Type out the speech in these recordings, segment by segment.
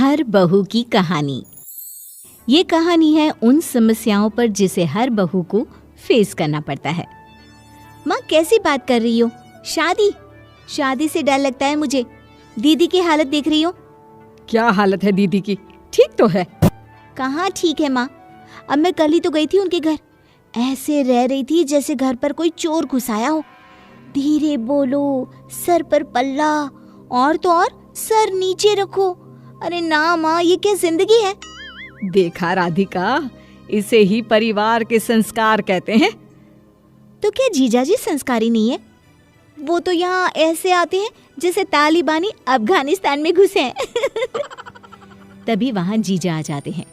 हर बहू की कहानी। ये कहानी है उन समस्याओं पर जिसे हर बहू को फेस करना पड़ता है। माँ कैसी बात कर रही हो? शादी से डर लगता है मुझे। दीदी की हालत देख रही हो? क्या हालत है दीदी की? ठीक तो है। कहाँ ठीक है माँ, अब मैं कल ही तो गई थी उनके घर। ऐसे रह रही थी जैसे घर पर कोई चोर घुस आया हो। धीरे बोलो, सर पर पल्ला, और तो और सर नीचे रखो। अरे ना माँ, ये क्या जिंदगी है? देखा राधिका, इसे ही परिवार के संस्कार कहते हैं। तो क्या जीजा जी संस्कारी नहीं है? वो तो यहाँ ऐसे आते हैं जैसे तालिबानी अफगानिस्तान में घुसे हैं। तभी वहाँ जीजा आ जाते हैं।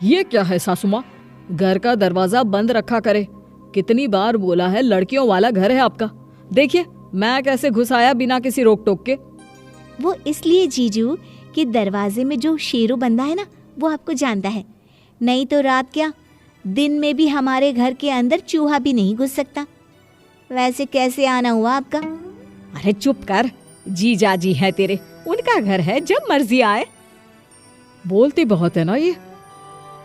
ये क्या है सासू माँ, घर का दरवाजा बंद रखा करे। कितनी बार बोला है लड़कियों वाला घर है आपका। देखिए मैं कैसे घुस आया बिना किसी रोक टोक के। वो इसलिए जीजू कि दरवाजे में जो शेरू बंदा है ना, वो आपको जानता है। नहीं तो रात क्या, दिन में भी हमारे घर के अंदर चूहा भी नहीं घुस सकता। वैसे कैसे आना हुआ आपका? अरे चुप कर, जीजा जी है तेरे, उनका घर है, जब मर्जी आए। बोलती बहुत है ना ये।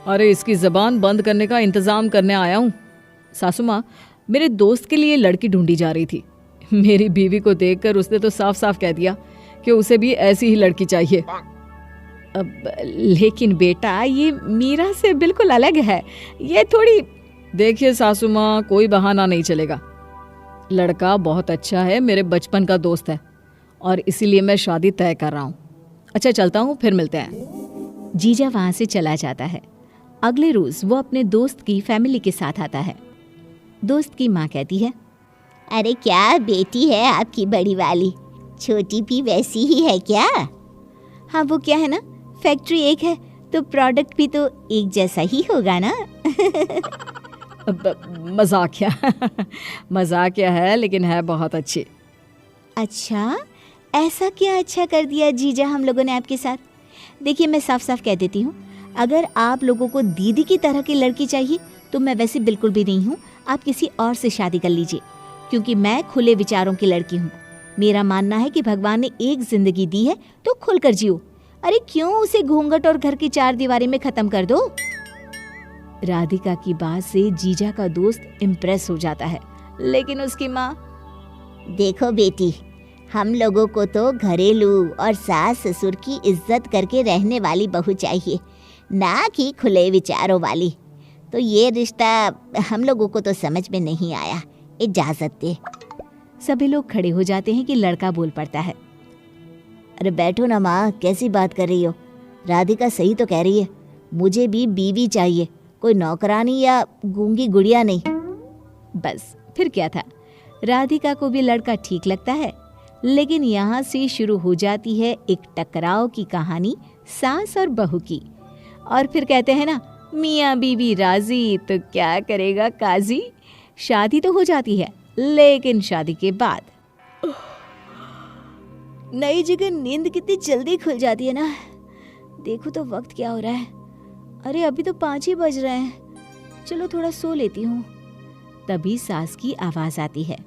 अरे इसकी जबान बंद करने का इंतजाम करने आया हूँ। सासू माँ, मेरे दोस्त के लिए लड़की ढूंढी जा रही थी। मेरी बीवी को देखकर उसने तो साफ साफ कह दिया कि उसे भी ऐसी ही लड़की चाहिए। अब लेकिन बेटा, ये मीरा से बिल्कुल अलग है। ये थोड़ी। देखिए सासू माँ, कोई बहाना नहीं चलेगा। लड़का बहुत अच्छा है, मेरे बचपन का दोस्त है, और इसीलिए मैं शादी तय कर रहा हूँ। अच्छा चलता हूँ, फिर मिलते हैं। जीजा वहाँ से चला जाता है। अगले रोज वो अपने दोस्त की फैमिली के साथ आता है। दोस्त की माँ कहती है, अरे क्या बेटी है आपकी बड़ी वाली, छोटी भी वैसी ही है क्या? हाँ, वो क्या है ना, फैक्ट्री एक है तो प्रोडक्ट भी तो एक जैसा ही होगा ना। मजाकिया है, लेकिन है बहुत अच्छी। अच्छा, ऐसा क्या अच्छा कर दिया जीजा हम लोगों ने आपके साथ? देखिए मैं साफ साफ कह देती हूँ, अगर आप लोगों को दीदी की तरह की लड़की चाहिए तो मैं वैसे बिल्कुल भी नहीं हूँ। आप किसी और से शादी कर लीजिए, क्योंकि मैं खुले विचारों की लड़की हूँ। मेरा मानना है कि भगवान ने एक जिंदगी दी है तो खुलकर जियो। अरे क्यों उसे घूंघट और घर की चार दीवारी में खत्म कर दो। राधिका की बात से जीजा का दोस्त इम्प्रेस हो जाता है, लेकिन उसकी माँ, देखो बेटी, हम लोगों को तो घरेलू और सास ससुर की इज्जत करके रहने वाली बहू चाहिए, ना कि खुले विचारों वाली। तो ये रिश्ता हम लोगों को तो समझ में नहीं आया, इजाजत दे। सभी लोग खड़े हो जाते हैं कि लड़का बोल पड़ता है, अरे बैठो ना माँ, कैसी बात कर रही हो? राधिका सही तो कह रही है, मुझे भी बीवी चाहिए, कोई नौकरानी या गूंगी गुड़िया नहीं। बस फिर क्या था, राधिका को भी लड़का ठीक लगता है। लेकिन यहाँ से शुरू हो जाती है एक टकराव की कहानी, सास और बहू की। और फिर कहते हैं ना, मियाँ बीवी राजी तो क्या करेगा काजी। शादी तो हो जाती है, लेकिन शादी के बाद नई जगह नींद कितनी जल्दी खुल जाती है ना। देखो तो वक्त क्या हो रहा है। अरे अभी तो 5 ही बज रहे हैं, चलो थोड़ा सो लेती हूँ। तभी सास की आवाज आती है,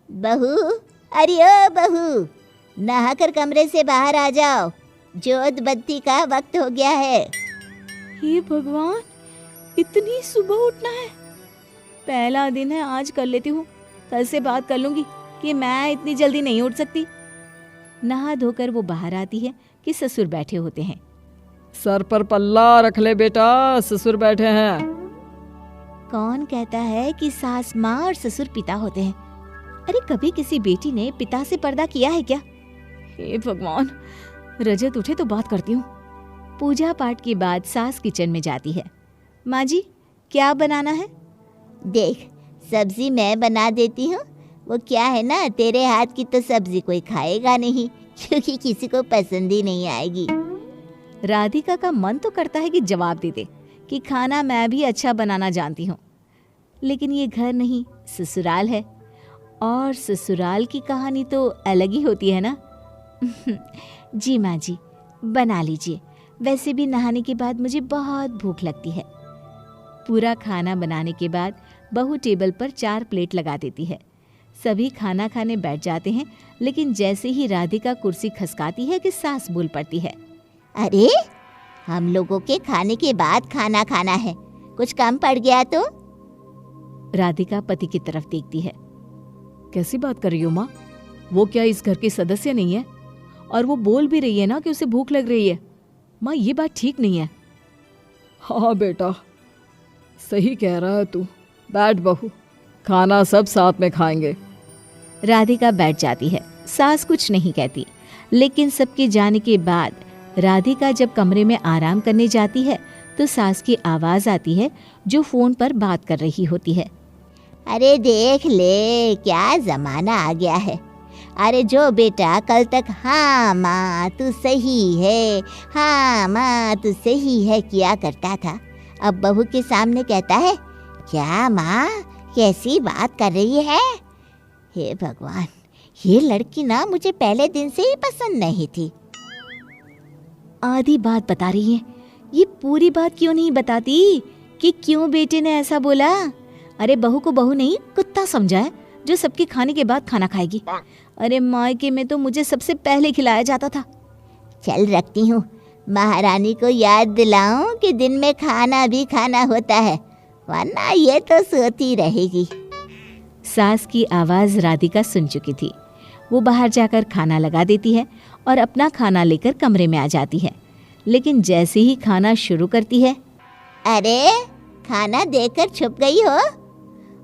बहू, अरे ओ बहू, नहाकर कमरे से बाहर आ जाओ, जोत बत्ती का वक्त हो गया है। हे भगवान, इतनी सुबह उठना है? पहला दिन है, आज कर लेती हूँ, कल से बात कर लूंगी कि मैं इतनी जल्दी नहीं उठ सकती। नहा धोकर वो बाहर आती है कि ससुर बैठे होते हैं। सर पर पल्ला रख ले बेटा, ससुर बैठे हैं। कौन कहता है कि सास माँ और ससुर पिता होते हैं? अरे कभी किसी बेटी ने पिता से पर्दा किया है क्या? हे भगवान, रजत उठे तो बात करती हूँ। पूजा पाठ के बाद सास किचन में जाती है। माँ जी, क्या बनाना है? देख, सब्जी मैं बना देती हूँ। वो क्या है ना, तेरे हाथ की तो सब्जी कोई खाएगा नहीं, क्योंकि किसी को पसंद ही नहीं आएगी। राधिका का मन तो करता है कि जवाब दे दे कि खाना मैं भी अच्छा बनाना जानती हूँ, लेकिन ये घर नहीं, ससुराल है, और ससुराल की कहानी तो अलग ही होती है ना। जी माँ जी, बना लीजिए। वैसे भी नहाने के बाद मुझे बहुत भूख लगती है। पूरा खाना बनाने के बाद बहू टेबल पर 4 प्लेट लगा देती है। सभी खाना खाने बैठ जाते हैं, लेकिन जैसे ही राधिका कुर्सी खसकाती है कि सास बोल पड़ती है, अरे हम लोगों के खाने के बाद खाना खाना है, कुछ कम पड़ गया तो? राधिका पति की तरफ देखती है। कैसी बात कर रही हो माँ? वो क्या इस घर की सदस्य नहीं है? और वो बोल भी रही है ना कि उसे भूख लग रही है। माँ ये बात ठीक नहीं है। हाँ बेटा, सही कह रहा है तू। बैठ बहू, खाना सब साथ में खाएंगे। राधिका बैठ जाती है। सास कुछ नहीं कहती, लेकिन सबके जाने के बाद राधिका जब कमरे में आराम करने जाती है तो सास की आवाज आती है जो फोन पर बात कर रही होती है। अरे देख ले, क्या जमाना आ गया है। अरे जो बेटा कल तक हाँ माँ तू सही है, हाँ माँ तू सही है किया करता था, अब बहू के सामने कहता है क्या माँ कैसी बात कर रही है। हे भगवान, ये लड़की ना मुझे पहले दिन से ही पसंद नहीं थी। आधी बात बता रही है, ये पूरी बात क्यों नहीं बताती कि क्यों बेटे ने ऐसा बोला। अरे बहू को बहू नहीं कुत्ता समझा है जो सबके खाने के बाद खाना खाएगी। अरे मायके में तो मुझे सबसे पहले खिलाया जाता था। चल रखती हूँ, महारानी को याद दिलाऊं कि दिन में खाना भी खाना होता है, वरना ये तो सोती रहेगी। सास की आवाज राधिका सुन चुकी थी। वो बाहर जाकर खाना लगा देती है और अपना खाना लेकर कमरे में आ जाती है। लेकिन जैसे ही खाना शुरू करती है, अरे खाना देकर छुप गई हो,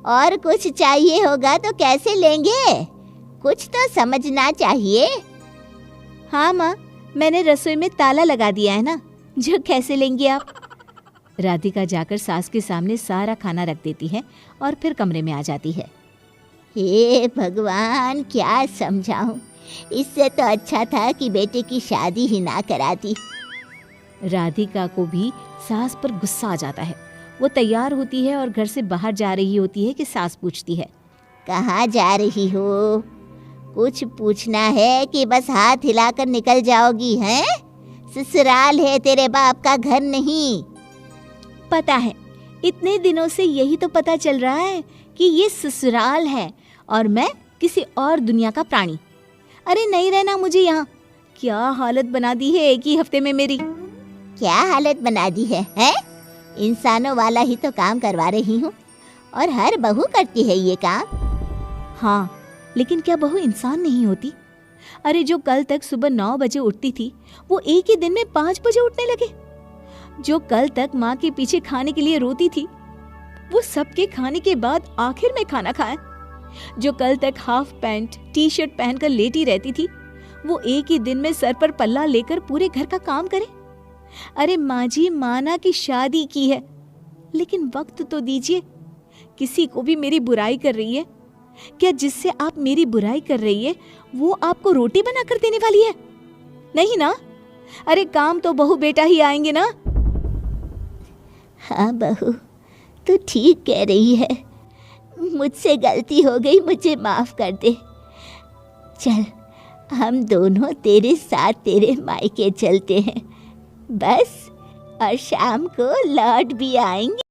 और कुछ चाहिए होगा तो कैसे लेंगे, कुछ तो समझना चाहिए। हाँ माँ, मैंने रसोई में ताला लगा दिया है ना, जो कैसे लेंगे आप। राधिका जाकर सास के सामने सारा खाना रख देती है और फिर कमरे में आ जाती है। हे भगवान, क्या समझाऊं, इससे तो अच्छा था कि बेटे की शादी ही ना कराती। राधिका को भी सास पर गुस्सा आ जाता है। वो तैयार होती है और घर से बाहर जा रही होती है कि सास पूछती है, कहाँ जा रही हो? कुछ पूछना है कि बस हाथ हिलाकर निकल जाओगी हैं? ससुराल है तेरे बाप का, घर नहीं। पता है, इतने दिनों से यही तो पता चल रहा है कि ये ससुराल है और मैं किसी और दुनिया का प्राणी। अरे नहीं रहना मुझे यहाँ। क्या हालत बना दी है एक ही हफ्ते में मेरी। क्या हालत बना दी है, हैं? इंसानों वाला ही तो काम करवा रही हूँ और हर बहू करती है ये काम। हाँ, लेकिन क्या बहू इंसान नहीं होती? अरे जो कल तक सुबह 9 बजे उठती थी वो एक ही दिन में 5 बजे उठने लगे। जो कल तक माँ के पीछे खाने के लिए रोती थी वो सबके खाने के बाद आखिर में खाना खाए। जो कल तक हाफ पैंट टी शर्ट पहनकर लेटी रहती थी वो एक ही दिन में सर पर पल्ला लेकर पूरे घर का काम करे। अरे माँ जी, माना कि शादी की है, लेकिन वक्त तो दीजिए। किसी को भी मेरी बुराई कर रही है क्या? जिससे आप मेरी बुराई कर रही है वो आपको रोटी बना कर देने वाली है? नहीं ना? अरे काम तो बहू बेटा ही आएंगे ना। हाँ बहू, तू ठीक कह रही है, मुझसे गलती हो गई, मुझे माफ कर दे। चल हम दोनों तेरे साथ तेरे मायके चलते हैं बस, और शाम को लौट भी आएंगे।